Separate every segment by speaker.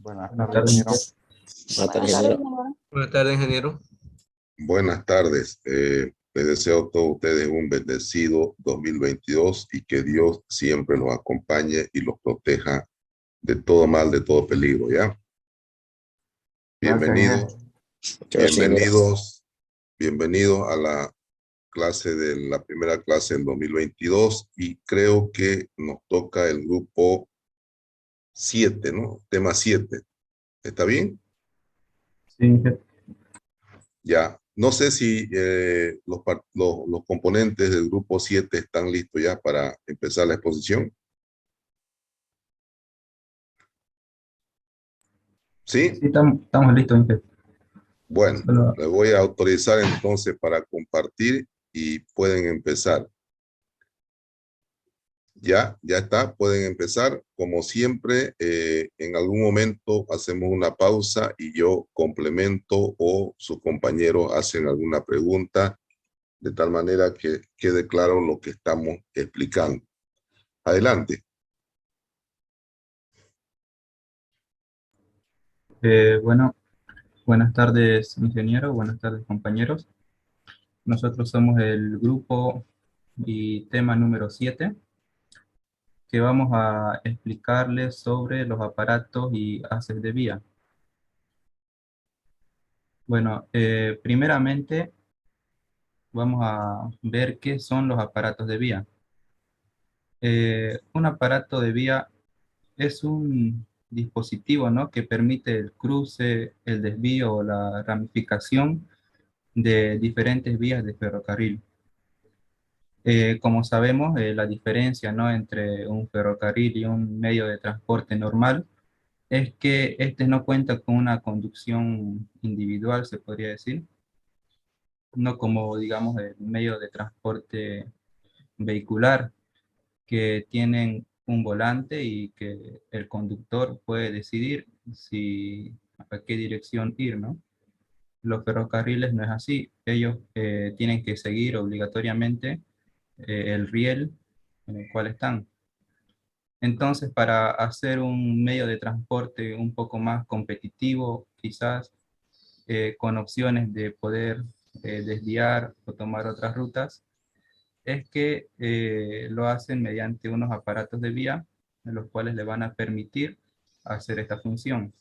Speaker 1: Buenas
Speaker 2: Buenas
Speaker 1: tardes,
Speaker 2: tardes,
Speaker 1: ingeniero.
Speaker 2: ingeniero.
Speaker 3: Buenas tardes, ingeniero.
Speaker 4: Buenas tardes, ingeniero.
Speaker 5: Buenas tardes. Les deseo a todos ustedes un bendecido 2022 y que Dios siempre los acompañe y los proteja de todo mal, de todo peligro, ¿ya? Bienvenidos,
Speaker 3: Muchas gracias, ingeniero.
Speaker 5: bienvenidos a la clase de la primera clase del 2022 y creo que nos toca el grupo 7, ¿no? Tema 7. ¿Está bien?
Speaker 2: Sí, ingeniero.
Speaker 5: Ya. No sé si los componentes del grupo 7 están listos ya para empezar la exposición. ¿Sí?
Speaker 2: Sí, estamos listos, ingeniero.
Speaker 5: Bueno,
Speaker 2: Solo-
Speaker 5: le voy a autorizar entonces para compartir y pueden empezar. Ya está, pueden empezar. Como siempre, en algún momento hacemos una pausa y yo complemento o sus compañeros hacen alguna pregunta de tal manera que quede claro lo que estamos explicando. Adelante.
Speaker 2: Bueno, buenas tardes, ingeniero. Buenas tardes, compañeros. Nosotros somos el grupo y tema número 7, que vamos a explicarles sobre los aparatos y haces de vía. Bueno, primeramente vamos a ver qué son los aparatos de vía. Un aparato de vía es un dispositivo, ¿no?, que permite el cruce, el desvío o la ramificación de diferentes vías de ferrocarril. Como sabemos, la diferencia, ¿no?, entre un ferrocarril y un medio de transporte normal es que este no cuenta con una conducción individual, se podría decir, no como, digamos, el medio de transporte vehicular, que tienen un volante y que el conductor puede decidir a qué dirección ir, ¿no? Los ferrocarriles no es así. Ellos tienen que seguir obligatoriamente el riel en el cual están. Entonces, para hacer un medio de transporte un poco más competitivo, quizás con opciones de poder desviar o tomar otras rutas, es que lo hacen mediante unos aparatos de vía, en los cuales le van a permitir hacer esta función.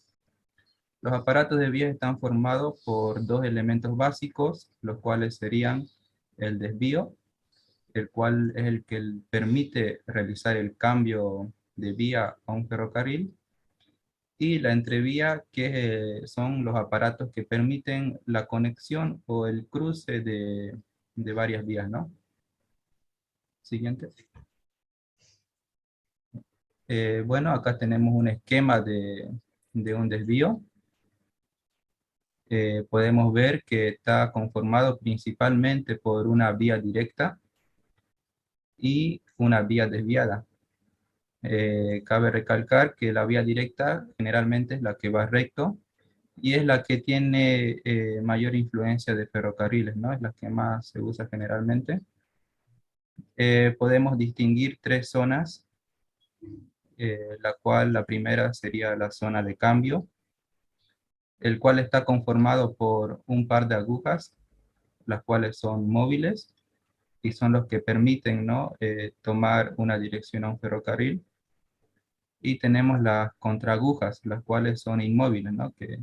Speaker 2: Los aparatos de vía están formados por dos elementos básicos, los cuales serían el desvío, el cual es el que permite realizar el cambio de vía a un ferrocarril, y la entrevía, que son los aparatos que permiten la conexión o el cruce de varias vías, ¿no? Siguiente. Bueno, acá tenemos un esquema de un desvío. Podemos ver que está conformado principalmente por una vía directa y una vía desviada. Cabe recalcar que la vía directa generalmente es la que va recto y es la que tiene mayor influencia de ferrocarriles, ¿no? Es la que más se usa generalmente. Podemos distinguir tres zonas, la cual la primera sería la zona de cambio, el cual está conformado por un par de agujas, las cuales son móviles y son los que permiten, ¿no?, tomar una dirección a un ferrocarril. Y tenemos las contraagujas, las cuales son inmóviles, ¿no?, que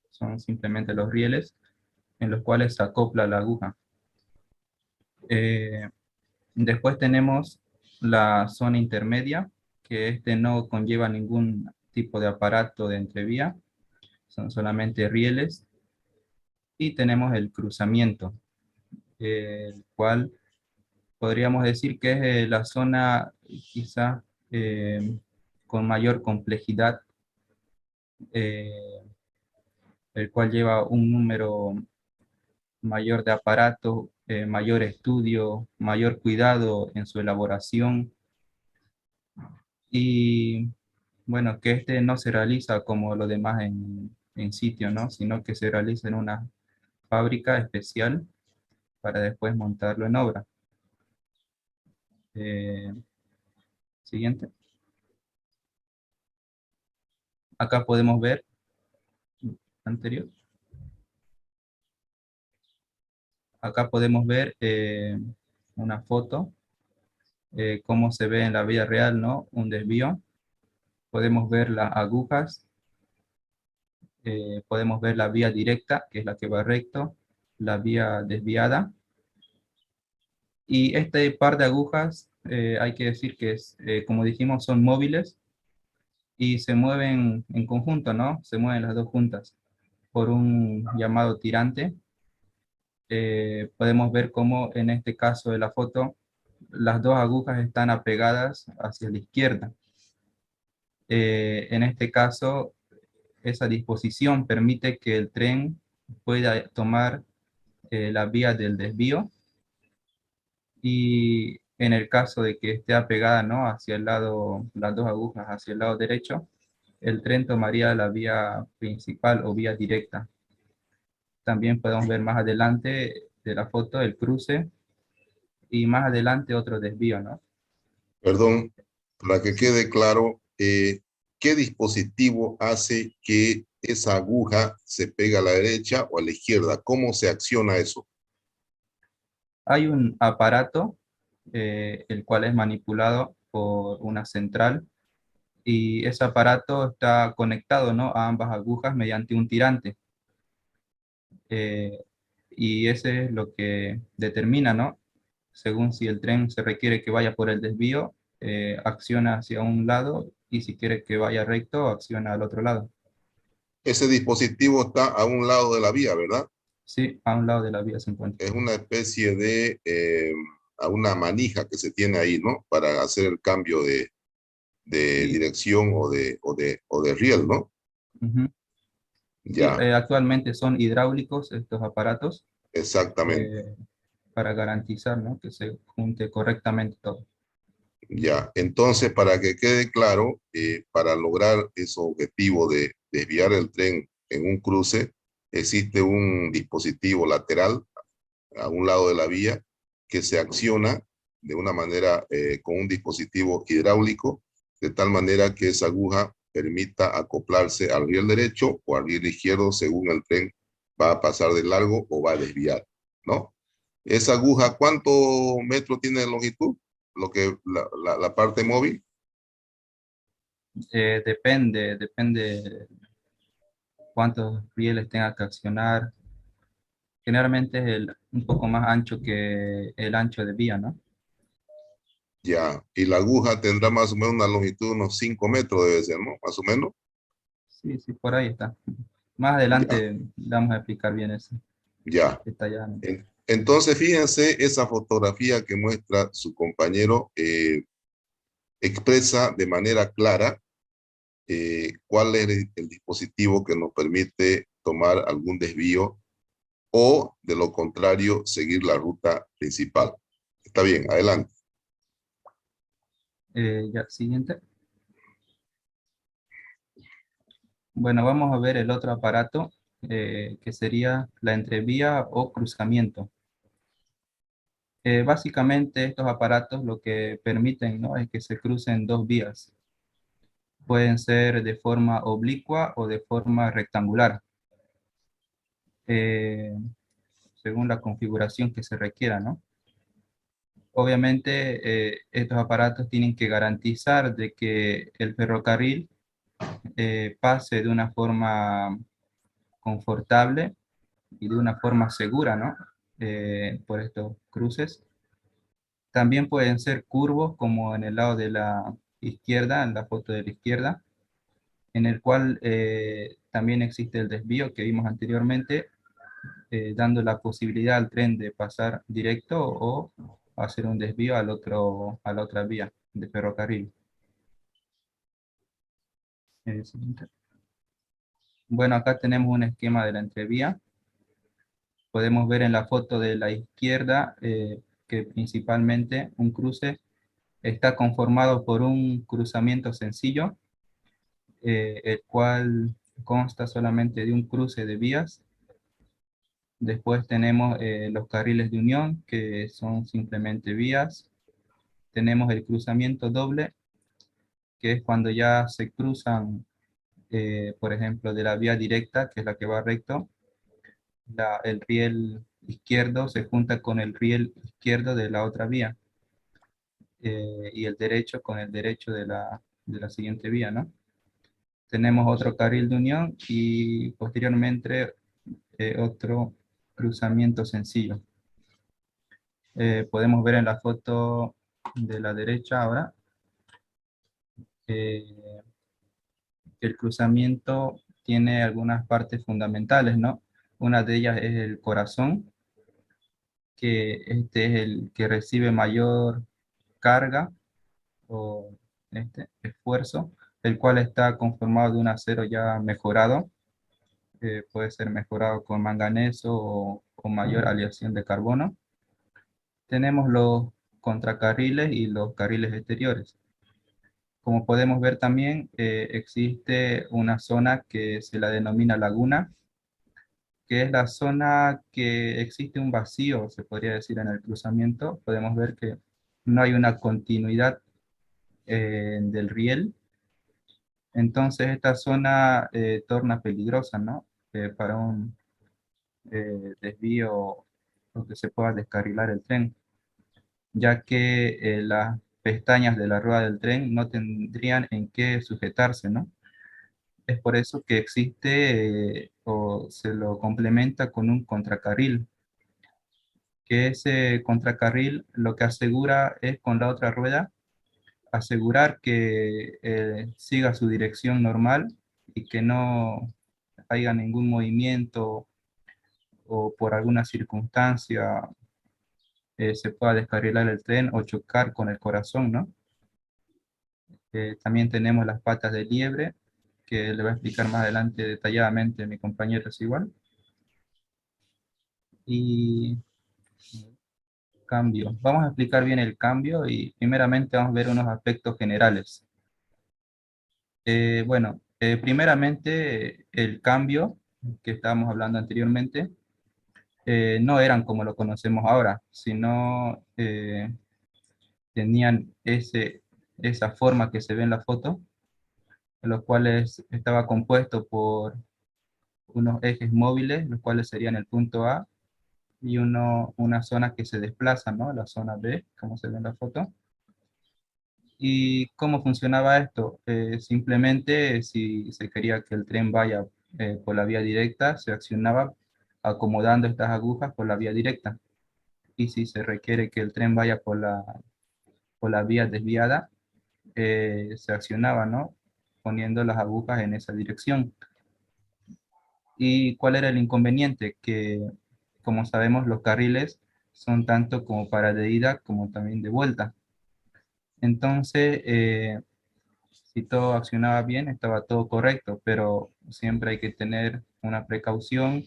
Speaker 2: son simplemente los rieles en los cuales se acopla la aguja. Eh, Después tenemos la zona intermedia, que no conlleva ningún tipo de aparato de entrevía, son solamente rieles. Y tenemos el cruzamiento, el cual podríamos decir que es la zona quizá con mayor complejidad, eh, el cual lleva un número mayor de aparatos, mayor estudio, mayor cuidado en su elaboración, y bueno, que no se realiza como lo demás en sitio, ¿no?, sino que se realiza en una fábrica especial para después montarlo en obra. Eh, Siguiente. Acá podemos ver, anterior, acá podemos ver una foto, cómo se ve en la vida real, ¿no? Un desvío. Podemos ver las agujas, podemos ver la vía directa, que es la que va recto, la vía desviada. Y este par de agujas, hay que decir que es, como dijimos, son móviles y se mueven en conjunto, ¿no? Se mueven las dos juntas por un llamado tirante. Podemos ver cómo en este caso de la foto, las dos agujas están apegadas hacia la izquierda. En este caso, esa disposición permite que el tren pueda tomar la vía del desvío, y en el caso de que esté apegada, ¿no? Hacia el lado, las dos agujas hacia el lado derecho, el tren tomaría la vía principal o vía directa. También podemos ver más adelante de la foto el cruce y más adelante otro desvío, ¿no?
Speaker 5: Perdón, para que
Speaker 2: Sí.
Speaker 5: quede claro, ¿qué dispositivo hace que esa aguja se pegue a la derecha o a la izquierda? ¿Cómo se acciona eso?
Speaker 2: Hay un aparato, el cual es manipulado por una central, y ese aparato está conectado, ¿no? A ambas agujas mediante un tirante. Eh, y ese es lo que determina, ¿no? Según si el tren se requiere que vaya por el desvío, acciona hacia un lado, y si quiere que vaya recto, acciona al otro lado.
Speaker 5: Ese dispositivo está a un lado de la vía, ¿verdad?
Speaker 2: Sí, a un lado de la vía se encuentra.
Speaker 5: Es una especie de a una manija que se tiene ahí, ¿no? Para hacer el cambio de
Speaker 2: Sí,
Speaker 5: dirección o de riel, ¿no?
Speaker 2: ujú. Sí,
Speaker 5: Ya,
Speaker 2: actualmente son hidráulicos estos aparatos,
Speaker 5: exactamente.
Speaker 2: eh, para garantizar, ¿no? Que se junte correctamente todo.
Speaker 5: Ya, entonces para que quede claro, para lograr ese objetivo de desviar el tren en un cruce, existe un dispositivo lateral a un lado de la vía que se acciona de una manera con un dispositivo hidráulico, de tal manera que esa aguja permita acoplarse al riel derecho o al riel izquierdo según el tren va a pasar de largo o va a desviar, ¿no? Esa aguja, ¿cuánto metro tiene de longitud? Lo que la parte móvil.
Speaker 2: Depende cuántos rieles tenga que accionar. Generalmente es un poco más ancho que el ancho de vía, ¿no?
Speaker 5: Ya, y la aguja tendrá más o menos una longitud de unos 5 metros, debe ser, ¿no? Más o menos.
Speaker 2: Sí, sí, por ahí está. Más
Speaker 5: Ya,
Speaker 2: adelante le vamos a explicar bien eso
Speaker 5: ya.
Speaker 2: detalladamente.
Speaker 5: Entonces, fíjense esa fotografía que muestra su compañero, expresa de manera clara cuál es el dispositivo que nos permite tomar algún desvío o, de lo contrario, seguir la ruta principal. Está bien, adelante.
Speaker 2: Ya, siguiente. Bueno, vamos a ver el otro aparato, que sería la entrevía o cruzamiento. Básicamente estos aparatos lo que permiten, ¿no? Es que se crucen dos vías. Pueden ser de forma oblicua o de forma rectangular, eh, según la configuración que se requiera, ¿no? Obviamente, estos aparatos tienen que garantizar de que el ferrocarril pase de una forma confortable y de una forma segura, ¿no? Por estos cruces. También pueden ser curvos, como en el lado de la izquierda, en la foto de la izquierda, en el cual también existe el desvío que vimos anteriormente, dando la posibilidad al tren de pasar directo o hacer un desvío a la otra vía de ferrocarril. Siguiente. Bueno, acá tenemos un esquema de la entrevía. Podemos ver en la foto de la izquierda, que principalmente un cruce está conformado por un cruzamiento sencillo, el cual consta solamente de un cruce de vías. Después tenemos los carriles de unión, que son simplemente vías. Tenemos el cruzamiento doble, que es cuando ya se cruzan por ejemplo, de la vía directa, que es la que va recto, el riel izquierdo se junta con el riel izquierdo de la otra vía, y el derecho con el derecho de la siguiente vía, ¿no? Tenemos otro carril de unión y posteriormente otro cruzamiento sencillo. Podemos ver en la foto de la derecha ahora eh, que el cruzamiento tiene algunas partes fundamentales, ¿no? Una de ellas es el corazón, que este es el que recibe mayor carga o esfuerzo, el cual está conformado de un acero ya mejorado, puede ser mejorado con manganeso o mayor aleación de carbono. Tenemos los contracarriles y los carriles exteriores. Como podemos ver también, existe una zona que se la denomina laguna, que es la zona que existe un vacío, se podría decir, en el cruzamiento. Podemos ver que no hay una continuidad del riel. Entonces esta zona torna peligrosa, ¿no? Para un desvío o que se pueda descarrilar el tren, ya que las pestañas de la rueda del tren no tendrían en qué sujetarse, ¿no? Es por eso que existe o se lo complementa con un contracarril, que ese contracarril lo que asegura es con la otra rueda, asegurar que siga su dirección normal y que no haya ningún movimiento o por alguna circunstancia se pueda descarrilar el tren o chocar con el corazón, ¿no? También tenemos las patas de liebre, que le va a explicar más adelante detalladamente mi compañero es igual. Y cambio. Vamos a explicar bien el cambio y primeramente vamos a ver unos aspectos generales. Bueno, primeramente el cambio que estábamos hablando anteriormente no eran como lo conocemos ahora, sino tenían esa forma que se ve en la foto, los cuales estaba compuesto por unos ejes móviles, los cuales serían el punto A, y una zona que se desplaza, ¿no? La zona B, como se ve en la foto. ¿Y cómo funcionaba esto? Simplemente si se quería que el tren vaya por la vía directa, se accionaba acomodando estas agujas por la vía directa. Y si se requiere que el tren vaya por la vía desviada, se accionaba, ¿no? Poniendo las agujas en esa dirección. ¿Y cuál era el inconveniente? Que, como sabemos, los carriles son tanto como para de ida como también de vuelta. Entonces, si todo accionaba bien, estaba todo correcto, pero siempre hay que tener una precaución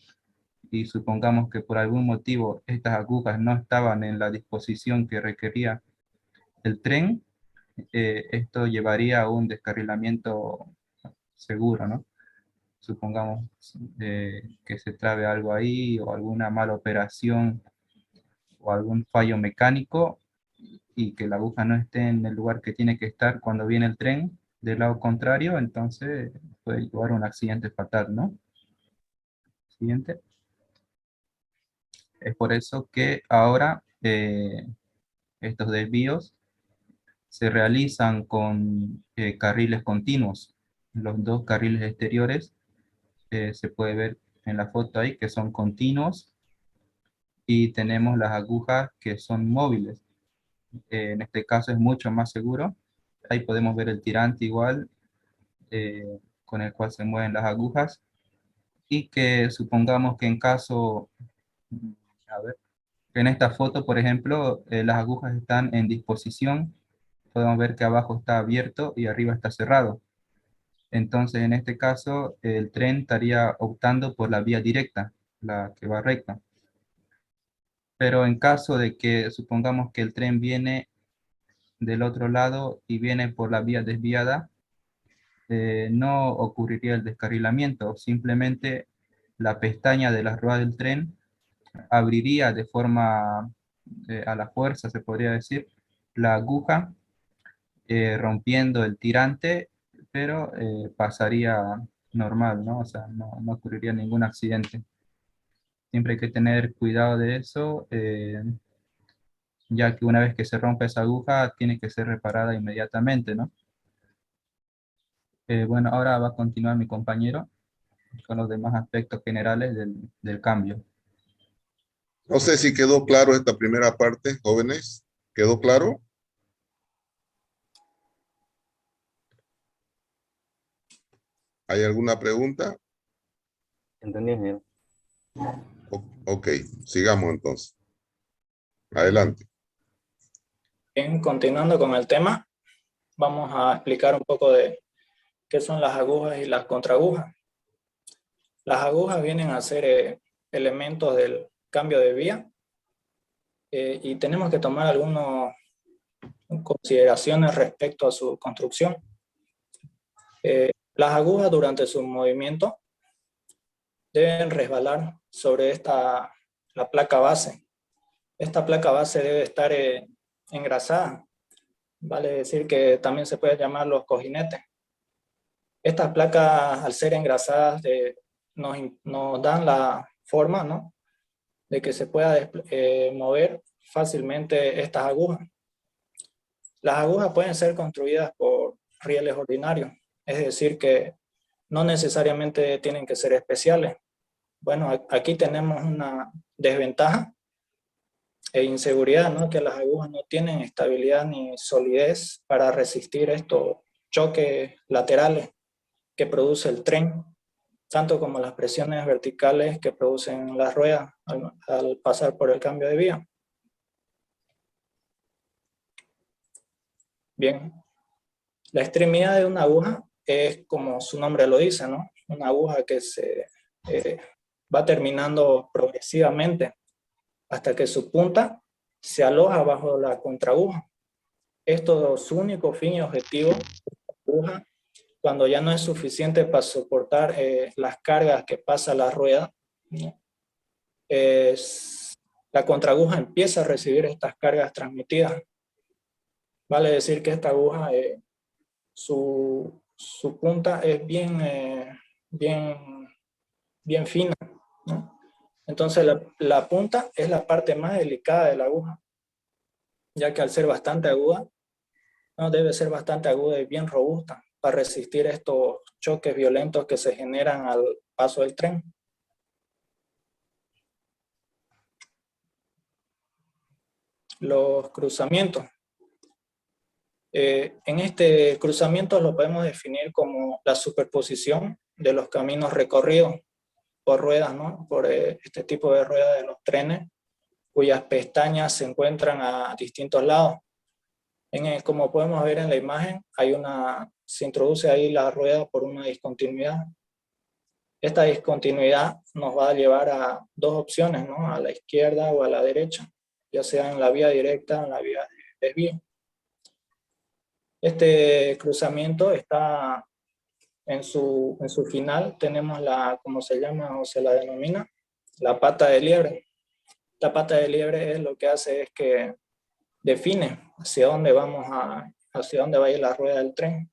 Speaker 2: y supongamos que por algún motivo estas agujas no estaban en la disposición que requería el tren, esto llevaría a un descarrilamiento seguro, ¿no? Supongamos que se trabe algo ahí o alguna mala operación o algún fallo mecánico y que la aguja no esté en el lugar que tiene que estar cuando viene el tren del lado contrario, entonces puede llevar a un accidente fatal, ¿no? Siguiente. Es por eso que ahora estos desvíos se realizan con carriles continuos. Los dos carriles exteriores se puede ver en la foto ahí que son continuos y tenemos las agujas que son móviles. En este caso es mucho más seguro. Ahí podemos ver el tirante igual con el cual se mueven las agujas y que supongamos que en caso, a ver, en esta foto, por ejemplo, las agujas están en disposición. Podemos ver que abajo está abierto y arriba está cerrado. Entonces, en este caso, el tren estaría optando por la vía directa, la que va recta. Pero en caso de que supongamos que el tren viene del otro lado y viene por la vía desviada, no ocurriría el descarrilamiento, simplemente la pestaña de la rueda del tren abriría de forma a la fuerza, se podría decir, la aguja, rompiendo el tirante, pero pasaría normal, ¿no? O sea, no ocurriría ningún accidente. Siempre hay que tener cuidado de eso, ya que una vez que se rompe esa aguja, tiene que ser reparada inmediatamente, ¿no? Bueno, ahora va a continuar mi compañero con los demás aspectos generales del cambio.
Speaker 5: No sé si quedó claro esta primera parte, jóvenes. ¿Quedó claro? ¿Hay alguna pregunta?
Speaker 3: Entendí, señor.
Speaker 5: Ok, sigamos entonces. Adelante.
Speaker 1: Bien, continuando con el tema, vamos a explicar un poco de qué son las agujas y las contraagujas. Las agujas vienen a ser elementos del cambio de vía y tenemos que tomar algunas consideraciones respecto a su construcción. Las agujas durante su movimiento deben resbalar sobre la placa base. Esta placa base debe estar engrasada, vale decir que también se puede llamar los cojinetes. Estas placas, al ser engrasadas, nos dan la forma, ¿no?, de que se pueda mover fácilmente estas agujas. Las agujas pueden ser construidas por rieles ordinarios, es decir, que no necesariamente tienen que ser especiales. Bueno, aquí tenemos una desventaja e inseguridad, ¿no?, que las agujas no tienen estabilidad ni solidez para resistir estos choques laterales que produce el tren, tanto como las presiones verticales que producen las ruedas al pasar por el cambio de vía. Bien, la extremidad de una aguja es como su nombre lo dice, ¿no?, una aguja que se va terminando progresivamente hasta que su punta se aloja bajo la contraaguja. Esto es su único fin y objetivo de la aguja. Cuando ya no es suficiente para soportar las cargas que pasa la rueda, ¿no?, la contraaguja empieza a recibir estas cargas transmitidas. Vale decir que esta aguja, su punta es bien fina, ¿no? Entonces la punta es la parte más delicada de la aguja, ya que al ser bastante aguda, ¿no?, debe ser bastante aguda y bien robusta para resistir estos choques violentos que se generan al paso del tren. Los cruzamientos. En este cruzamiento lo podemos definir como la superposición de los caminos recorridos por ruedas, ¿no?, por este tipo de ruedas de los trenes, cuyas pestañas se encuentran a distintos lados. Como podemos ver en la imagen, se introduce ahí la rueda por una discontinuidad. Esta discontinuidad nos va a llevar a dos opciones, ¿no?, a la izquierda o a la derecha, ya sea en la vía directa o en la vía de desvío. Este cruzamiento está en su final, tenemos como se llama o se la denomina, la pata de liebre. La pata de liebre lo que hace es que define hacia dónde va a ir la rueda del tren.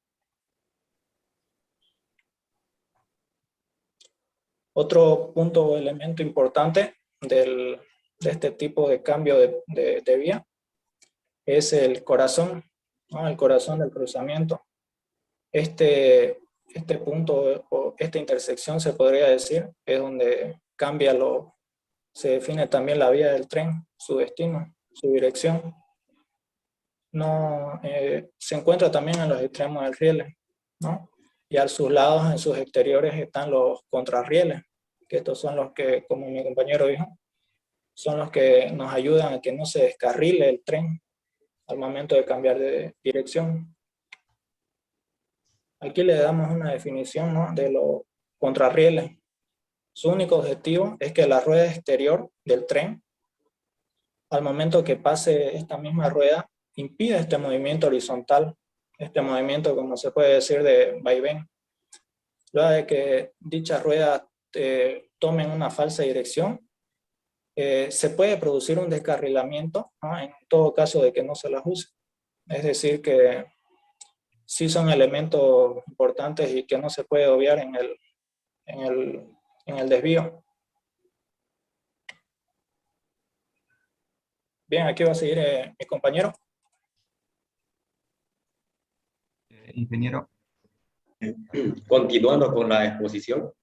Speaker 1: Otro punto o elemento importante de este tipo de cambio de vía es el corazón, ¿no?, el corazón del cruzamiento. Este punto o esta intersección, se podría decir, es donde se define también la vía del tren, su destino, su dirección. Se encuentra también en los extremos del riel, ¿no?, y a sus lados, en sus exteriores, están los contrarrieles, que estos son los que, como mi compañero dijo, son los que nos ayudan a que no se descarrile el tren al momento de cambiar de dirección. Aquí le damos una definición, ¿no?, de los contrarrieles. Su único objetivo es que la rueda exterior del tren, al momento que pase esta misma rueda, impida este movimiento horizontal, este movimiento, como se puede decir, de vaivén. Luego de que dicha rueda tome una falsa dirección, se puede producir un descarrilamiento, ¿no?, en todo caso de que no se las use. Es decir, que sí son elementos importantes y que no se puede obviar en el desvío. Bien, aquí va a seguir mi compañero.
Speaker 2: Ingeniero.
Speaker 4: Continuando con la exposición,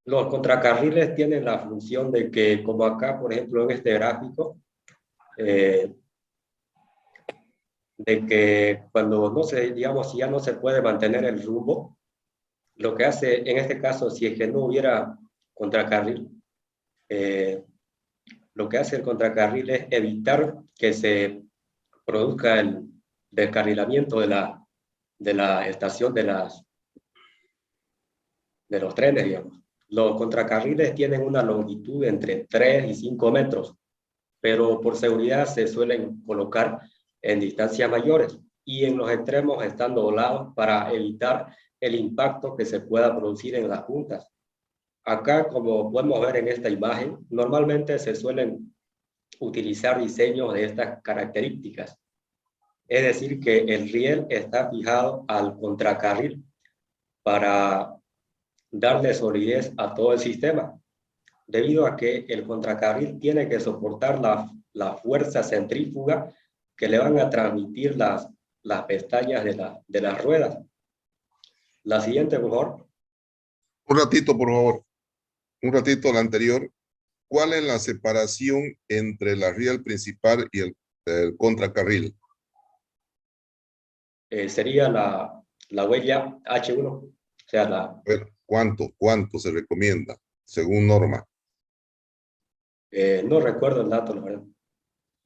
Speaker 4: los contracarriles tienen la función de que, como acá, por ejemplo, en este gráfico, de que cuando no se, digamos, si ya no se puede mantener el rumbo, lo que hace, en este caso, si es que no hubiera contracarril, lo que hace el contracarril es evitar que se produzca el descarrilamiento de la estación de los trenes, digamos. Los contracarriles tienen una longitud entre 3 y 5 metros, pero por seguridad se suelen colocar en distancias mayores y en los extremos están doblados para evitar el impacto que se pueda producir en las puntas. Acá, como podemos ver en esta imagen, normalmente se suelen utilizar diseños de estas características. Es decir, que el riel está fijado al contracarril para darle solidez a todo el sistema, debido a que el contracarril tiene que soportar la fuerza centrífuga que le van a transmitir las pestañas de las ruedas. La siguiente, por favor.
Speaker 5: Un ratito, por favor. Un ratito la anterior. ¿Cuál es la separación entre la riel principal y el contracarril?
Speaker 4: Sería la huella H1, o sea,
Speaker 5: Bueno, ¿cuánto se recomienda según norma?
Speaker 4: no recuerdo el dato, la verdad.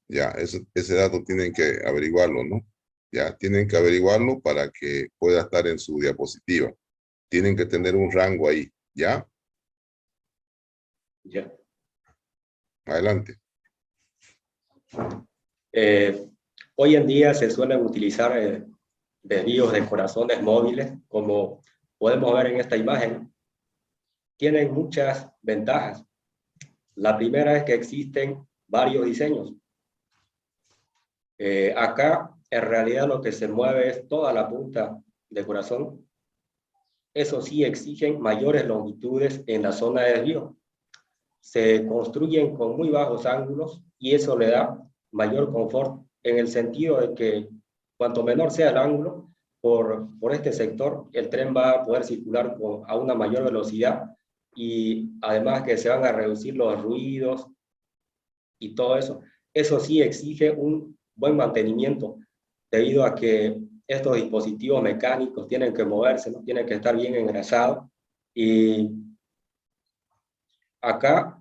Speaker 5: Ya, ese dato tienen que averiguarlo, ¿no? Ya, tienen que averiguarlo para que pueda estar en su diapositiva. Tienen que tener un rango ahí, ¿ya?
Speaker 4: Ya.
Speaker 5: Adelante.
Speaker 4: Hoy en día se suelen utilizar desvíos de corazones móviles, como podemos ver en esta imagen. Tienen muchas ventajas. La primera es que existen varios diseños. Acá, en realidad, lo que se mueve es toda la punta de corazón. Eso sí, exigen mayores longitudes en la zona de desvío. Se construyen con muy bajos ángulos y eso le da mayor confort en el sentido de que cuanto menor sea el ángulo, por este sector, el tren va a poder circular a una mayor velocidad y además que se van a reducir los ruidos y todo eso. Eso sí exige un buen mantenimiento, debido a que estos dispositivos mecánicos tienen que moverse, ¿no? Tienen que estar bien engrasados. Y acá,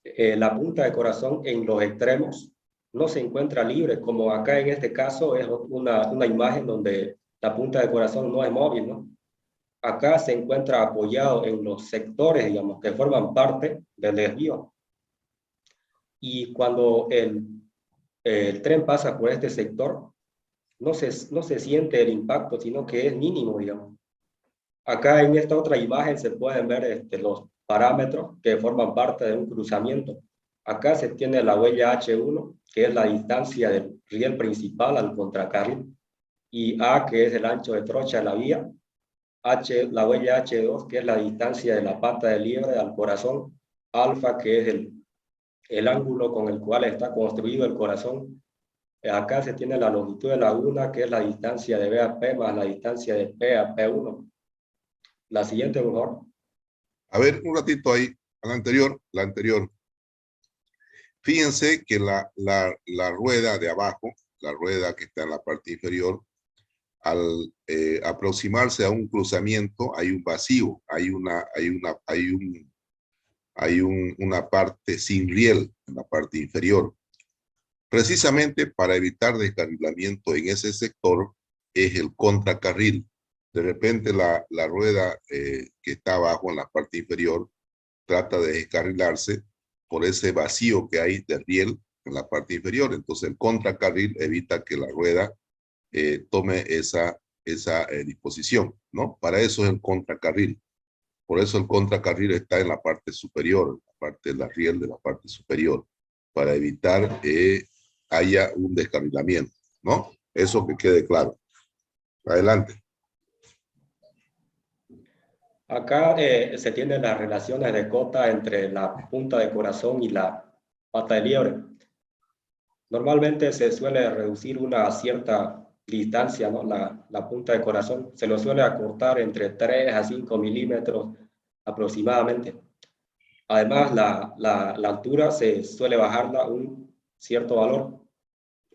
Speaker 4: la punta de corazón en los extremos no se encuentra libre, como acá en este caso es una imagen donde la punta de corazón no es móvil, ¿no? Acá se encuentra apoyado en los sectores, digamos, que forman parte del desvío. Y cuando el tren pasa por este sector, no se siente el impacto, sino que es mínimo, digamos. Acá en esta otra imagen se pueden ver los parámetros que forman parte de un cruzamiento. Acá se tiene la huella H1, que es la distancia del riel principal al contracarril, y A, que es el ancho de trocha de la vía, la huella H2, que es la distancia de la pata de liebre al corazón, alfa, que es el ángulo con el cual está construido el corazón. Acá se tiene la longitud de laguna, que es la distancia de B a P más la distancia de P a P1. La siguiente, por favor.
Speaker 5: A ver, un ratito ahí, a la anterior. Fíjense que la rueda de abajo, la rueda que está en la parte inferior, al aproximarse a un cruzamiento hay un vacío, hay una parte sin riel en la parte inferior. Precisamente para evitar descarrilamiento en ese sector es el contracarril. De repente la rueda que está abajo en la parte inferior trata de descarrilarse por ese vacío que hay de riel en la parte inferior. Entonces el contracarril evita que la rueda tome esa disposición, ¿no? Para eso es el contracarril. Por eso el contracarril está en la parte superior, la parte de la riel de la parte superior, para evitar que haya un descarrilamiento, ¿no? Eso que quede claro. Adelante.
Speaker 4: Acá se tienen las relaciones de cota entre la punta de corazón y la pata de liebre. Normalmente se suele reducir una cierta distancia, ¿no? La punta de corazón se lo suele acortar entre 3 a 5 milímetros aproximadamente. Además, la altura se suele bajarla a un cierto valor.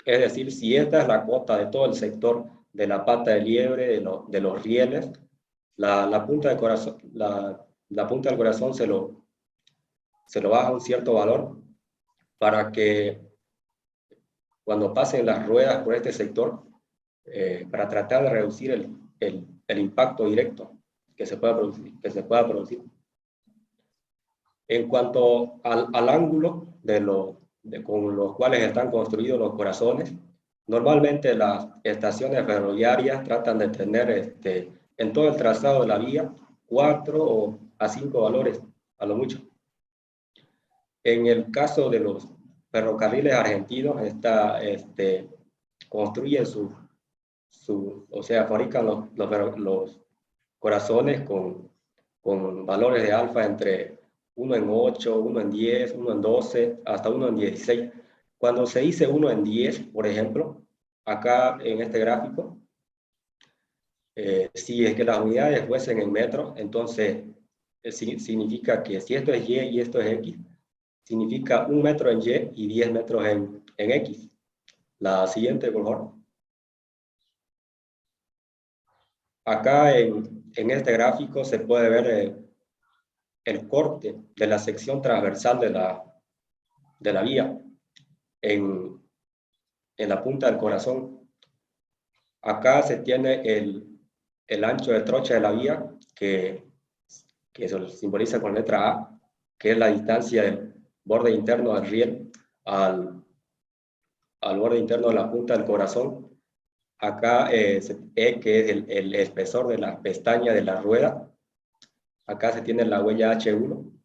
Speaker 4: Es decir, si esta es la cota de todo el sector de la pata de liebre, de los rieles, la punta de corazón, la punta del corazón se lo baja a un cierto valor para que cuando pasen las ruedas por este sector, para tratar de reducir el impacto directo que se pueda producir. En cuanto al ángulo con los cuales están construidos los corazones, normalmente las estaciones ferroviarias tratan de tener en todo el trazado de la vía 4 o a 5 valores, a lo mucho. En el caso de los ferrocarriles argentinos, construyen o sea, fabrican los corazones con valores de alfa entre 1 en 8, 1 en 10, 1 en 12, hasta 1 en 16. Cuando se dice 1 en 10, por ejemplo, acá en este gráfico, si es que las unidades fuesen en metros, entonces significa que si esto es Y y esto es X, significa 1 metro en Y y 10 metros en X. La siguiente, por favor. Acá en este gráfico se puede ver el corte de la sección transversal de la vía en la punta del corazón. Acá se tiene el ancho de trocha de la vía, que se simboliza con letra A, que es la distancia del borde interno del riel al borde interno de la punta del corazón. Acá E, que es el espesor de la pestaña de la rueda. Acá se tiene la huella H1,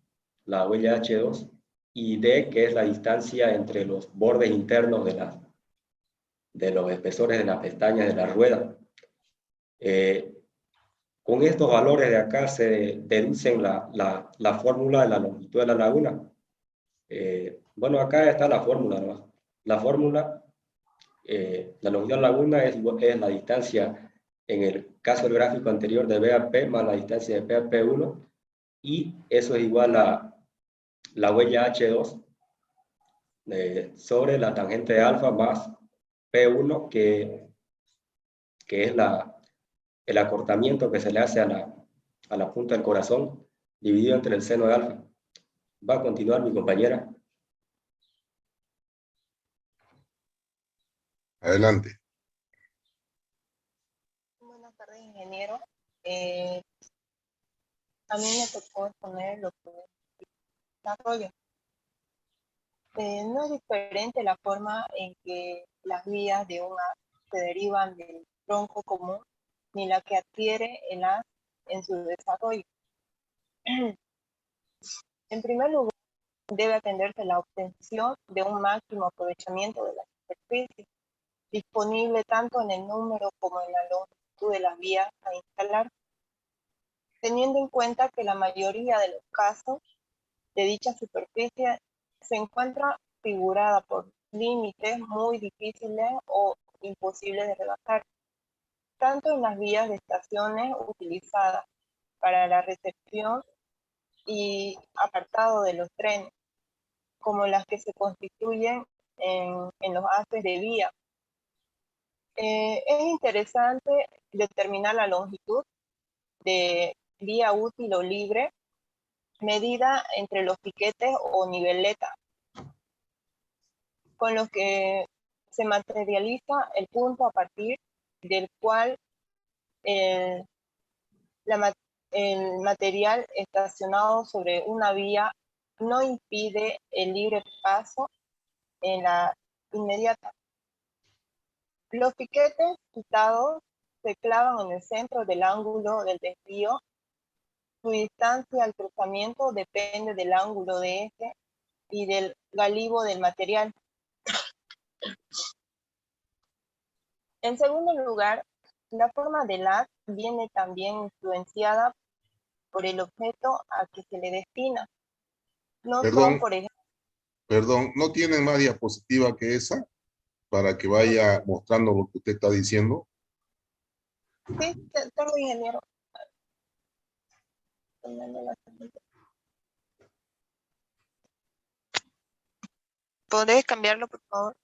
Speaker 4: la huella H2, y D, que es la distancia entre los bordes internos de los espesores de las pestañas de la rueda. Con estos valores de acá se deducen la fórmula de la longitud de la laguna. Bueno, acá está la fórmula, ¿no? La fórmula, la longitud de la laguna es la distancia, en el caso del gráfico anterior, de BAP más la distancia de PAP1, y eso es igual a la huella H2 sobre la tangente de alfa más P1, que es el acortamiento que se le hace a la punta del corazón, dividido entre el seno de alfa. Va a continuar mi compañera.
Speaker 5: Adelante.
Speaker 6: Buenas tardes, ingeniero. A mí me tocó exponer lo que es desarrollo. No es diferente la forma en que las vías de un haz se derivan del tronco común, ni la que adquiere el haz en su desarrollo. En primer lugar, debe atenderse la obtención de un máximo aprovechamiento de la superficie, disponible tanto en el número como en la longitud de las vías a instalar, teniendo en cuenta que la mayoría de los casos de dicha superficie se encuentra figurada por límites muy difíciles o imposibles de rebasar, tanto en las vías de estaciones utilizadas para la recepción y apartado de los trenes, como las que se constituyen en los haces de vía. Es interesante determinar la longitud de vía útil o libre, medida entre los piquetes o niveletas, con los que se materializa el punto a partir del cual el material estacionado sobre una vía no impide el libre paso en la inmediata. Los piquetes citados se clavan en el centro del ángulo del desvío. Su distancia al cruzamiento depende del ángulo de eje y del galivo del material. En segundo lugar, La forma del haz viene también influenciada por el objeto a que se le destina. No son,
Speaker 5: Perdón,
Speaker 6: por ejemplo,
Speaker 5: perdón, ¿no tienen más diapositiva que esa para que vaya mostrando lo que usted está diciendo?
Speaker 6: sí, tengo ingeniero. ¿Podés cambiarlo, por favor?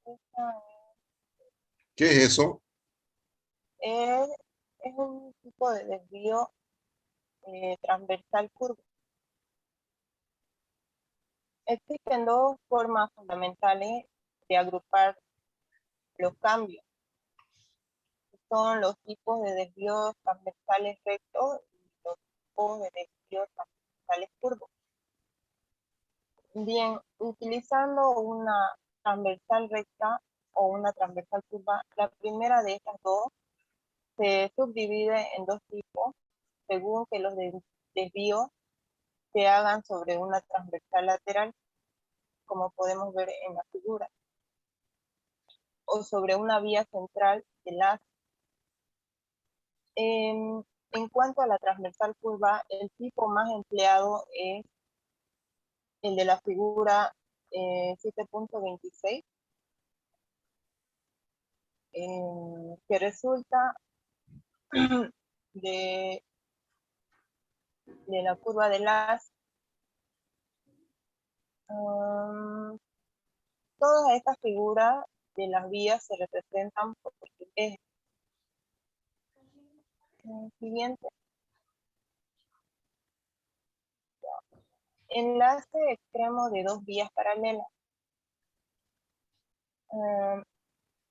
Speaker 6: Esta
Speaker 5: ¿Qué es eso?
Speaker 6: es, es un tipo de desvío transversal curvo. Existen dos formas fundamentales de agrupar los cambios. Son los tipos de desvíos transversales rectos y los tipos de desvíos transversales curvos. Bien, utilizando una transversal recta o una transversal curva, la primera de estas dos se subdivide en dos tipos según que los desvíos se hagan sobre una transversal lateral, como podemos ver en la figura, o sobre una vía central del haz. En cuanto a la transversal curva, el tipo más empleado es el de la figura 7.26, que resulta de, de la curva de haz. Todas estas figuras de las vías se representan por el eje. Siguiente. Enlace extremo de dos vías paralelas.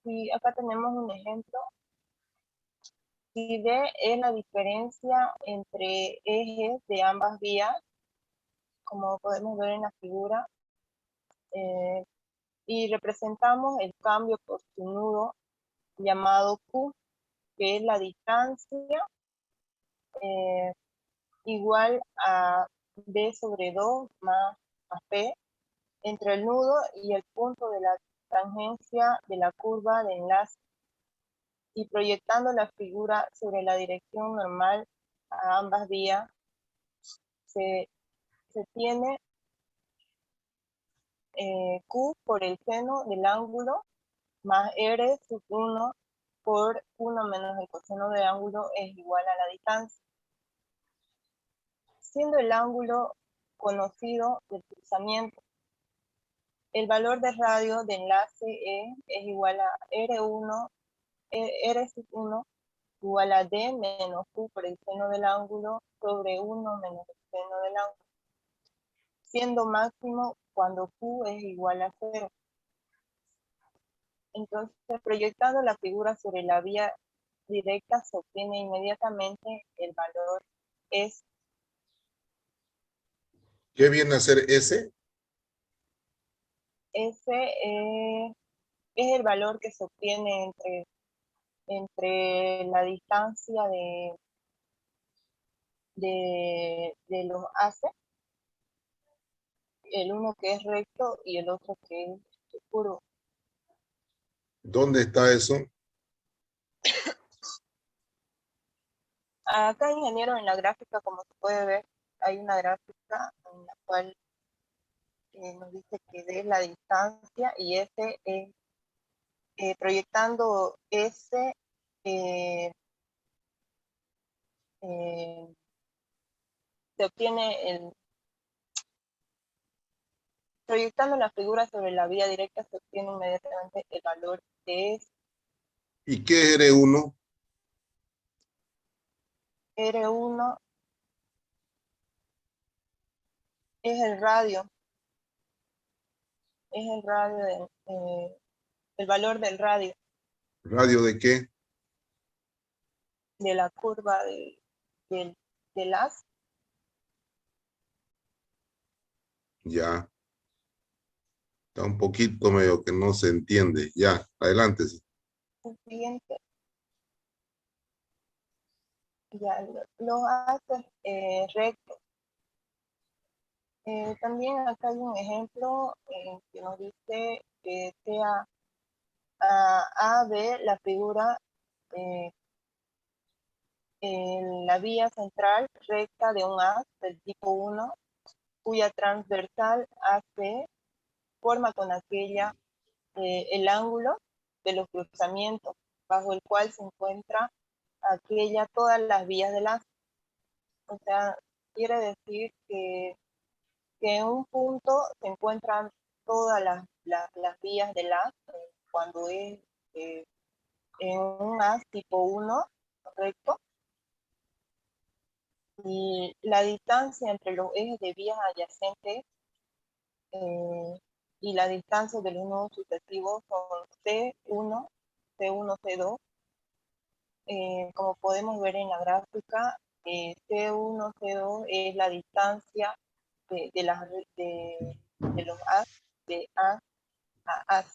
Speaker 6: Y acá tenemos un ejemplo. Si D es la diferencia entre ejes de ambas vías, como podemos ver en la figura, y representamos el cambio por su nudo llamado Q, que es la distancia igual a D sobre 2 más P entre el nudo y el punto de la tangencia de la curva de enlace, y proyectando la figura sobre la dirección normal a ambas vías, se tiene Q por el seno del ángulo más R sub 1 por 1 menos el coseno del ángulo es igual a la distancia. Siendo el ángulo conocido del cruzamiento, el valor de radio de enlace es igual a R1, R sub 1 igual a D menos Q por el seno del ángulo sobre 1 menos el seno del ángulo, siendo máximo cuando Q es igual a 0. Entonces, proyectando la figura sobre la vía directa, se obtiene inmediatamente el valor S.
Speaker 5: ¿Qué viene a ser ese?
Speaker 6: S es el valor que se obtiene entre la distancia de los haces, el uno que es recto y el otro que es curvo.
Speaker 5: ¿Dónde está eso?
Speaker 6: Acá, ingeniero, en la gráfica, como se puede ver, hay una gráfica en la cual nos dice que D es la distancia y S es proyectando S se obtiene proyectando la figura sobre la vía directa, se obtiene inmediatamente el valor de S.
Speaker 5: ¿Y qué es R1?
Speaker 6: R1 es el radio, el valor del radio
Speaker 5: ¿Radio de qué?
Speaker 6: de la curva del haz.
Speaker 5: Ya. Está un poquito medio que no se entiende. Ya, adelante. Sí.
Speaker 6: El siguiente, ya los haces rectos. También acá hay un ejemplo que nos dice que sea A, B, la figura en la vía central recta de un haz del tipo 1, cuya transversal AC forma con aquella el ángulo de los cruzamientos, bajo el cual se encuentra aquella todas las vías del haz. O sea, quiere decir que en un punto se encuentran todas las vías del haz cuando es en un haz tipo 1, ¿correcto? Y la distancia entre los ejes de vías adyacentes y la distancia de los nodos sucesivos son C1, C1, C2. Como podemos ver en la gráfica, C1, C2 es la distancia de los A, de A a A.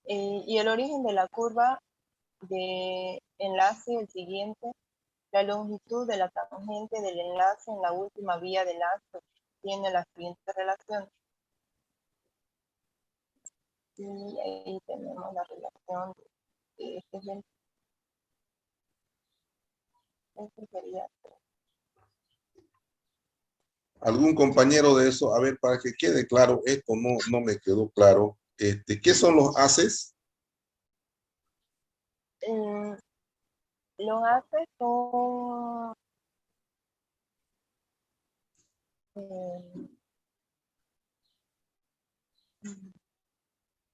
Speaker 6: Y el origen de la curva de enlace es el siguiente. La longitud de la tangente del enlace en la última vía del enlace tiene las siguientes relaciones. Y ahí tenemos la relación de este ejemplo. Este sería.
Speaker 5: ¿Algún compañero de eso? A ver, para que quede claro, esto no me quedó claro. ¿Qué son los haces?
Speaker 6: Los haces son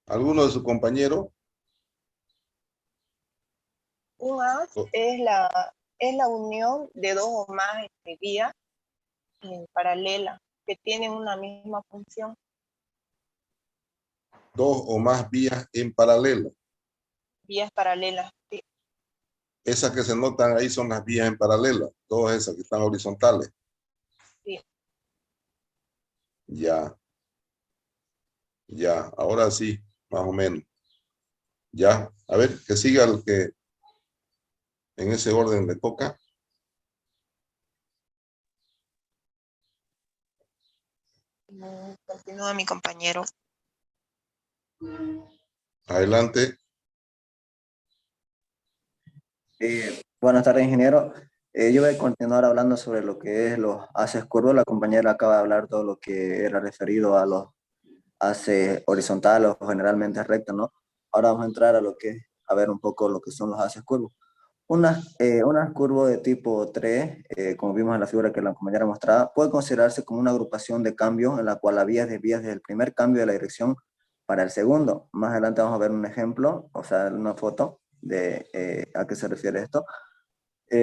Speaker 5: ¿Alguno de sus compañeros?
Speaker 6: un haz
Speaker 5: Oh,
Speaker 6: es la unión de dos o más vías paralelas que tienen una misma función.
Speaker 5: dos o más vías en paralelo.
Speaker 6: Vías paralelas, sí.
Speaker 5: Esas que se notan ahí son las vías en paralelo. Todas esas que están horizontales.
Speaker 6: Sí.
Speaker 5: Ya. Ya, ahora sí, más o menos. Ya, a ver, que siga el que en ese orden le toca.
Speaker 6: Continúa mi compañero.
Speaker 5: Adelante.
Speaker 7: Buenas tardes, ingeniero. Yo voy a continuar hablando sobre lo que es los haces curvos. La compañera acaba de hablar todo lo que era referido a los haces horizontales o generalmente rectos, ¿no? Ahora vamos a entrar a lo que, a ver un poco lo que son los haces curvos. Una curva de tipo 3, como vimos en la figura que la compañera mostraba, puede considerarse como una agrupación de cambios en la cual la vía desvía desde el primer cambio de la dirección para el segundo. Más adelante vamos a ver un ejemplo, o sea, una foto de a qué se refiere esto.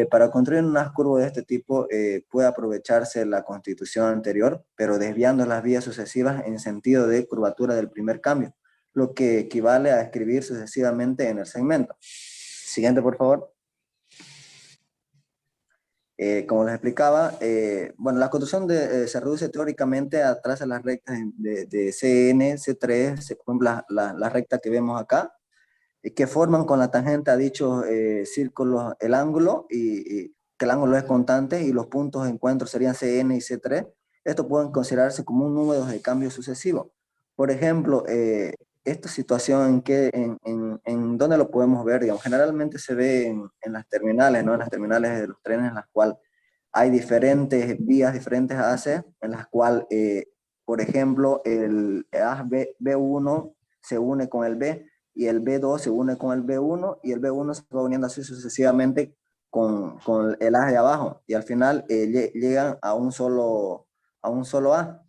Speaker 7: Para construir unas curvas de este tipo puede aprovecharse la constitución anterior, pero desviando las vías sucesivas en sentido de curvatura del primer cambio, lo que equivale a escribir sucesivamente en el segmento. Siguiente, por favor. Como les explicaba, bueno, la construcción se reduce teóricamente a trazar las rectas de CN, C3, por ejemplo, la recta que vemos acá, que forman con la tangente a dichos círculos el ángulo, y que el ángulo es constante, y los puntos de encuentro serían CN y C3. Estos pueden considerarse como un número de cambio sucesivo. Por ejemplo, esta situación en dónde lo podemos ver, digamos, generalmente se ve en las terminales, ¿no? En las terminales de los trenes, en las cuales hay diferentes vías, diferentes haces, en las cuales, por ejemplo, el haz B1 se une con el B, y el B2 se une con el B1, y el B1 se va uniendo así sucesivamente con el haz de abajo, y al final llegan a un solo haz.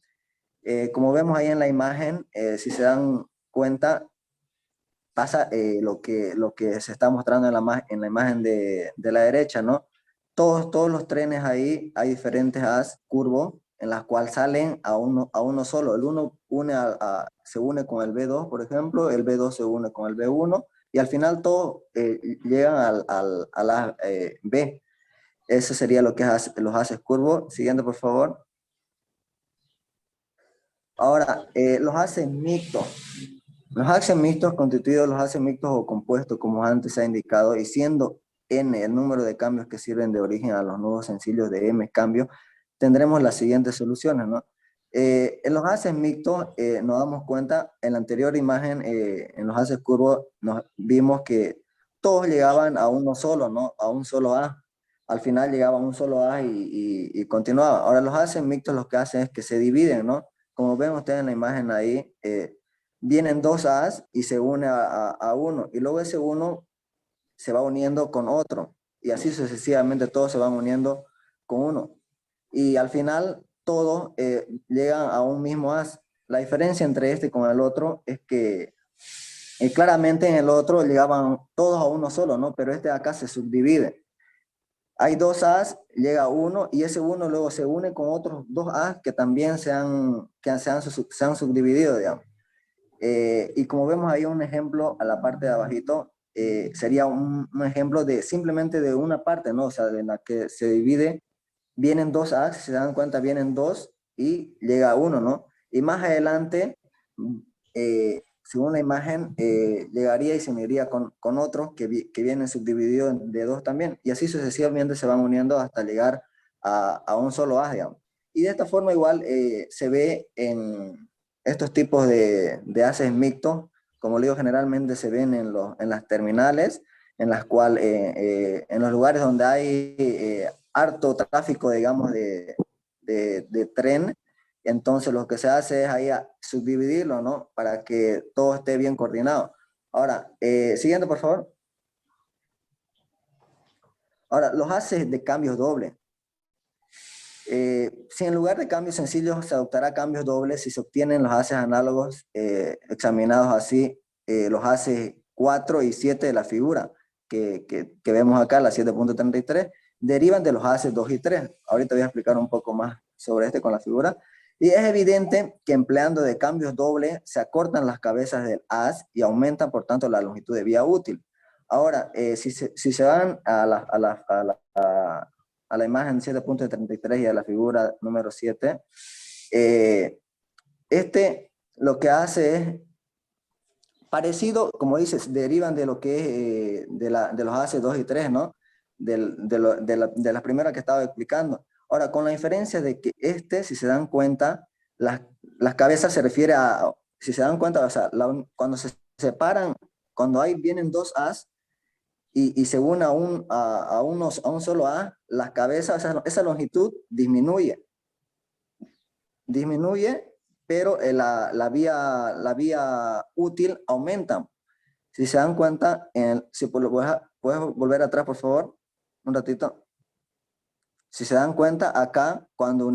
Speaker 7: Como vemos ahí en la imagen, si se dan cuenta, pasa lo que se está mostrando en la imagen de la derecha, ¿no? Todos los trenes ahí, hay diferentes haz curvos en las cuales salen a uno solo. El uno se une con el B2, por ejemplo, el B2 se une con el B1, y al final todos llegan al haz B. Eso sería lo que es los haces curvos. Siguiente, por favor. Ahora, los haces mixtos. Los haces mixtos, constituidos los haces mixtos o compuestos, como antes se ha indicado, y siendo n, el número de cambios que sirven de origen a los nudos sencillos de m cambios, tendremos las siguientes soluciones, ¿no? En los haces mixtos nos damos cuenta, en la anterior imagen, en los haces curvos, vimos que todos llegaban a uno solo, ¿no? A un solo A. Al final llegaba a un solo A y continuaba. Ahora los haces mixtos lo que hacen es que se dividen, ¿no? Como ven ustedes en la imagen ahí, vienen dos A's y se une a uno. Y luego ese uno se va uniendo con otro. Y así sucesivamente todos se van uniendo con uno. Y al final todos llegan a un mismo as. La diferencia entre este con el otro es que claramente en el otro llegaban todos a uno solo, ¿no? Pero este de acá se subdivide. Hay dos as, llega uno y ese uno luego se une con otros dos as que también se han subdividido, digamos. Y como vemos ahí un ejemplo a la parte de abajito, sería un ejemplo de simplemente de una parte, ¿no? O sea, de la que se divide. Vienen dos A's, si se dan cuenta, vienen dos y llega uno, ¿no? Y más adelante, según la imagen, llegaría y se uniría con otros que vienen subdivididos de dos también. Y así sucesivamente se van uniendo hasta llegar a un solo A, digamos. Y de esta forma igual se ve en estos tipos de haces mixtos, como le digo, generalmente se ven en las terminales, en las cuales, en los lugares donde hay harto tráfico, digamos, de tren, entonces lo que se hace es ahí subdividirlo, ¿no? Para que todo esté bien coordinado. Ahora, siguiente, por favor. Ahora, los haces de cambios dobles. Si en lugar de cambios sencillos se adoptará cambios dobles, si se obtienen los haces análogos examinados así, los haces 4 y 7 de la figura que vemos acá, la 7.33, derivan de los haces 2 y 3. Ahorita voy a explicar un poco más sobre este con la figura. Y es evidente que empleando de cambios dobles se acortan las cabezas del haz y aumentan por tanto la longitud de vía útil. Ahora, si se van a la imagen 7.33 y a la figura número 7, lo que hace es parecido, como dices, derivan de lo que es de los haces 2 y 3, ¿no? De la primera que estaba explicando. Ahora, con la diferencia de que si se dan cuenta, las cabezas se refiere a, si se dan cuenta, o sea, cuando se separan, cuando vienen dos A's y se une a un solo A, las cabezas, esa longitud disminuye. Pero la vía útil aumenta. Si se dan cuenta, si puedes volver atrás, por favor, un ratito. Si se dan cuenta, acá, cuando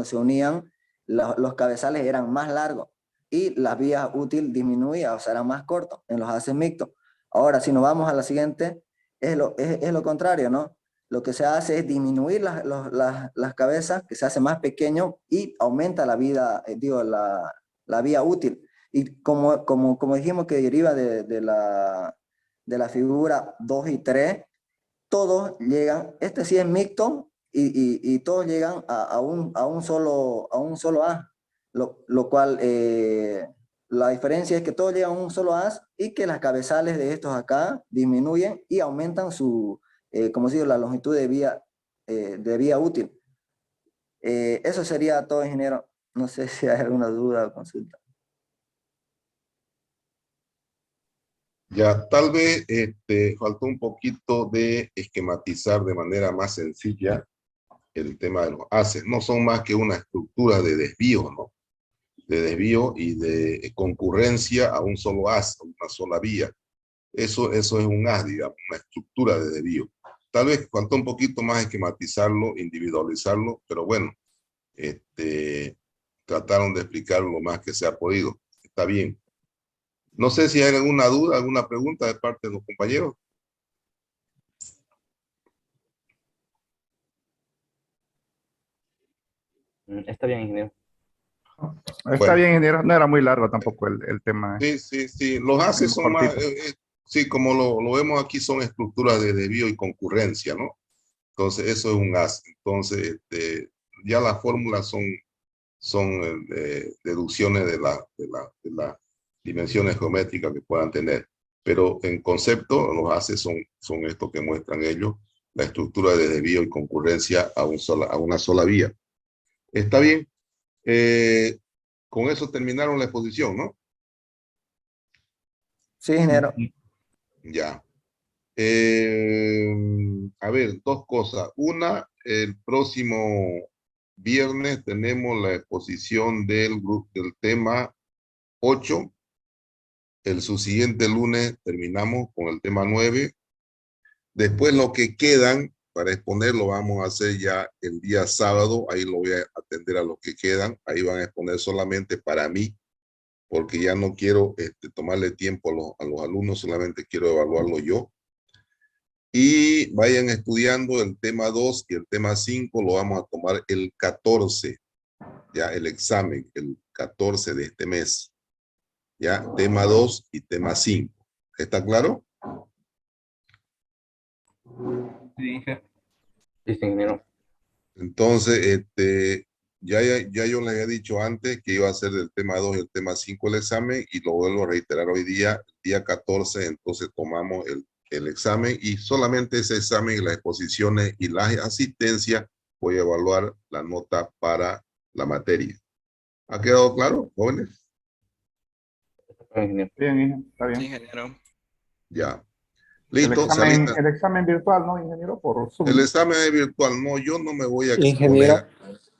Speaker 7: se unían, los cabezales eran más largos y la vía útil disminuía, o sea, eran más cortos en los haces mixtos. Ahora, si nos vamos a la siguiente, es lo contrario, ¿no? Lo que se hace es disminuir las cabezas, que se hace más pequeño y aumenta la vía útil. Y como dijimos que deriva de la figura 2 y 3, todos llegan, este sí es mixto, y todos llegan a un solo A, lo cual la diferencia es que todos llegan a un solo A y que las cabezales de estos acá disminuyen y aumentan como digo, la longitud de vía útil. Eso sería todo, ingeniero. No sé si hay alguna duda o consulta.
Speaker 5: Ya, tal vez faltó un poquito de esquematizar de manera más sencilla el tema de los haces. No son más que una estructura de desvío, ¿no? De desvío y de concurrencia a un solo haz, a una sola vía. Eso es un haz, digamos, una estructura de desvío. Tal vez faltó un poquito más esquematizarlo, individualizarlo, pero bueno, trataron de explicarlo lo más que se ha podido. Está bien. No sé si hay alguna duda, alguna pregunta de parte de los compañeros.
Speaker 3: Está bien, ingeniero.
Speaker 8: Está
Speaker 5: Bueno.
Speaker 8: bien, ingeniero. No era muy largo tampoco el tema.
Speaker 5: Sí. Los haces son más, sí, como lo vemos aquí, son estructuras de desvío y concurrencia, ¿no? Entonces, eso es un haz. Entonces, ya las fórmulas son deducciones de las dimensiones geométricas que puedan tener. pero en concepto los haces son estos que muestran ellos, la estructura de desvío y concurrencia a una sola vía. ¿Está bien? Con eso terminaron la exposición, ¿no?
Speaker 7: Sí, ingeniero.
Speaker 5: Ya. A ver, dos cosas. Una, el próximo viernes tenemos la exposición del tema 8. El subsiguiente lunes terminamos con el tema 9. Después lo que quedan para exponer lo vamos a hacer ya el día sábado. Ahí lo voy a atender a los que quedan. Ahí van a exponer solamente para mí, porque ya no quiero tomarle tiempo a los alumnos, solamente quiero evaluarlo yo. Y vayan estudiando el tema 2 y el tema 5 lo vamos a tomar el 14, ya el examen, el 14 de este mes. Ya, tema 2 y tema 5. ¿Está claro?
Speaker 2: Sí, jefe.
Speaker 3: Listo, ingeniero.
Speaker 5: Entonces, ya yo les había dicho antes que iba a hacer del tema 2 y el tema 5 el examen, y lo vuelvo a reiterar hoy día, día 14, entonces tomamos el examen, y solamente ese examen y las exposiciones y las asistencias voy a evaluar la nota para la materia. ¿Ha quedado claro, jóvenes?
Speaker 3: Ingeniero.
Speaker 8: Bien, está bien.
Speaker 1: Sí, ingeniero.
Speaker 5: Ya.
Speaker 8: El
Speaker 5: Listo, se alista.
Speaker 8: examen virtual, ¿no, ingeniero? Por Zoom.
Speaker 5: El examen es virtual. No, yo no me voy a
Speaker 9: Ingeniero.
Speaker 5: exponer,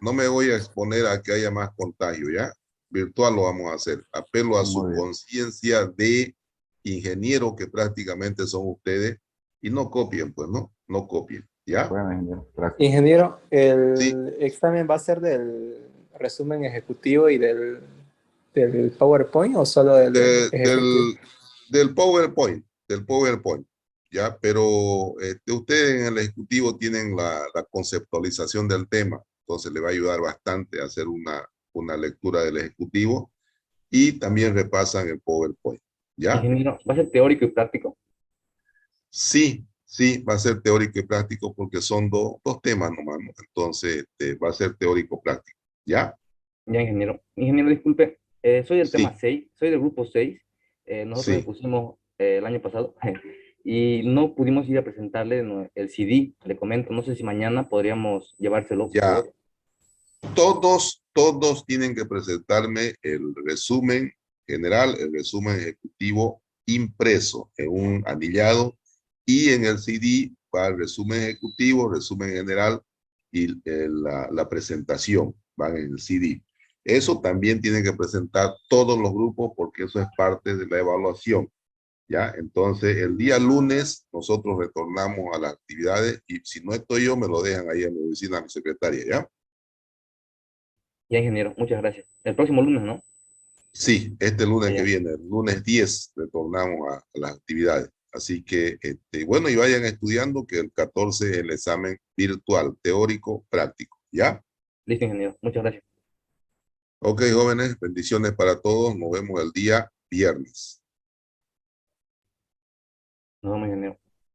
Speaker 5: no me voy a exponer a que haya más contagio, ¿ya? Virtual lo vamos a hacer. Apelo a su
Speaker 8: Muy bien.
Speaker 5: conciencia de ingeniero que prácticamente son ustedes, y no copien, pues, ¿no? No copien, ¿ya?
Speaker 8: Bueno, ingeniero, gracias.
Speaker 9: Ingeniero, el
Speaker 5: Sí.
Speaker 9: examen va a ser del resumen ejecutivo y del PowerPoint, o solo del ejecutivo.
Speaker 5: Del PowerPoint, ¿ya? Pero ustedes en el ejecutivo tienen la conceptualización del tema, entonces le va a ayudar bastante a hacer una lectura del ejecutivo, y también repasan el PowerPoint, ¿ya?
Speaker 3: Ingeniero, ¿va a ser teórico y práctico?
Speaker 5: Sí, va a ser teórico y práctico porque son dos temas nomás, ¿no? Entonces va a ser teórico práctico, ¿ya?
Speaker 3: Ya, ingeniero. Ingeniero, disculpe, soy del
Speaker 5: Sí.
Speaker 3: tema 6, soy del grupo 6. Nosotros
Speaker 5: Sí.
Speaker 3: expusimos el año pasado y no pudimos ir a presentarle el CD, le comento. No sé si mañana podríamos llevárselo, por
Speaker 5: Ya.
Speaker 3: favor.
Speaker 5: Todos tienen que presentarme el resumen general, el resumen ejecutivo impreso en un anillado, y en el CD va el resumen ejecutivo, resumen general y la presentación van en el CD. Eso también tienen que presentar todos los grupos porque eso es parte de la evaluación, ¿ya? Entonces, el día lunes nosotros retornamos a las actividades, y si no estoy yo, me lo dejan ahí en mi oficina, mi secretaria, ¿ya?
Speaker 3: Ya, ingeniero, muchas gracias. El próximo lunes, ¿no?
Speaker 5: Sí, este lunes
Speaker 3: Ya.
Speaker 5: que viene, el lunes 10, retornamos a las actividades. Así que, bueno, y vayan estudiando que el 14 es el examen virtual, teórico, práctico, ¿ya?
Speaker 3: Listo, ingeniero, muchas gracias.
Speaker 5: Ok, jóvenes, bendiciones para todos. Nos vemos el día viernes.
Speaker 3: Nos vemos, ingeniero.